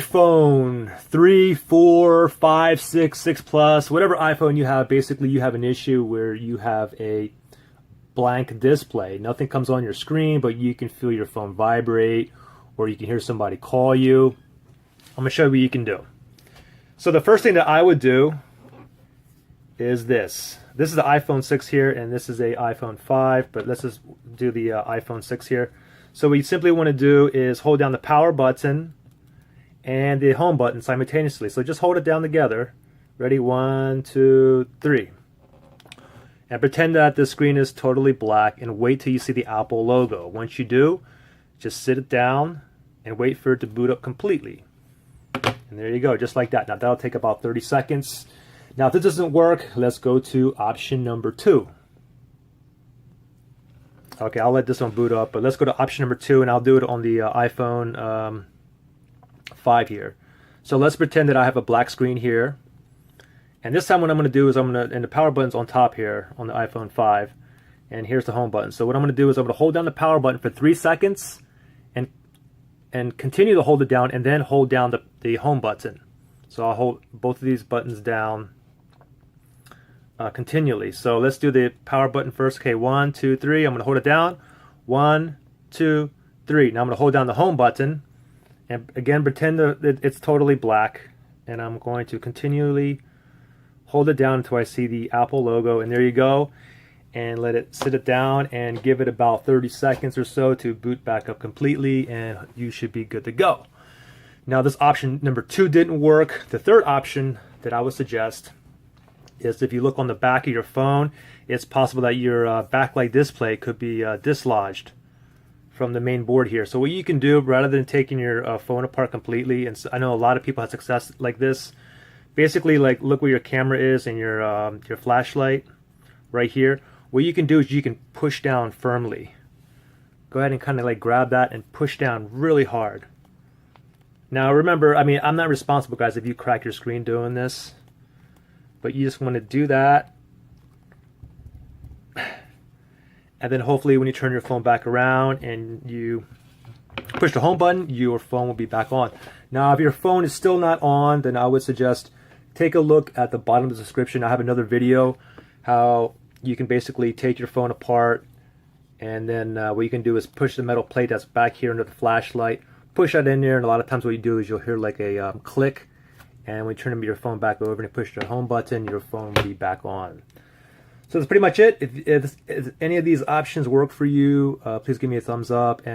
iPhone 3, 4, 5, 6, 6 Plus, whatever iPhone you have, basically you have an issue where you have a blank display. Nothing comes on your screen, but you can feel your phone vibrate or you can hear somebody call you. I'm going to show you what you can do. So the first thing that I would do is this. This is the iPhone 6 here, and this is a iPhone 5, but let's just do the iPhone 6 here. So what you simply want to do is hold down the power button and the home button simultaneously. So just hold it down together. Ready? 1, 2, 3. And pretend that the screen is totally black and wait till you see the Apple logo. Once you do, just sit it down and wait for it to boot up completely. And there you go, just like that. Now that'll take about 30 seconds. Now if this doesn't work, let's go to option number 2. Okay, I'll let this one boot up, but let's go to option number 2, and I'll do it on the iPhone 5 here. So let's pretend that I have a black screen here. And this time what I'm going to do is and the power button's on top here on the iPhone 5. And here's the home button. So what I'm going to do is I'm going to hold down the power button for 3 seconds and continue to hold it down and then hold down the home button. So I'll hold both of these buttons down continually. So let's do the power button first. Okay, 1, 2, 3. I'm going to hold it down. 1, 2, 3. Now I'm going to hold down the home button and again pretend that it's totally black. And I'm going to continually hold it down until I see the Apple logo, and there you go. And let it sit it down and give it about 30 seconds or so to boot back up completely, and you should be good to go. Now this option number 2 didn't work. The third option that I would suggest is if you look on the back of your phone, it's possible that your backlight display could be dislodged from the main board here. So what you can do, rather than taking your phone apart completely, and I know a lot of people have success like this, basically like look where your camera is and your flashlight right here. What you can do is you can push down firmly. Go ahead and kind of like grab that and push down really hard. Now remember, I mean, I'm not responsible, guys, if you crack your screen doing this, but you just want to do that. And then hopefully when you turn your phone back around and you push the home button, your phone will be back on. Now if your phone is still not on, then I would suggest take a look at the bottom of the description. I have another video how you can basically take your phone apart, and then what you can do is push the metal plate that's back here under the flashlight, push that in there, and a lot of times what you do is you'll hear like a click, and when you turn your phone back over and you push the home button, your phone will be back on. So that's pretty much it. If any of these options work for you, please give me a thumbs up. And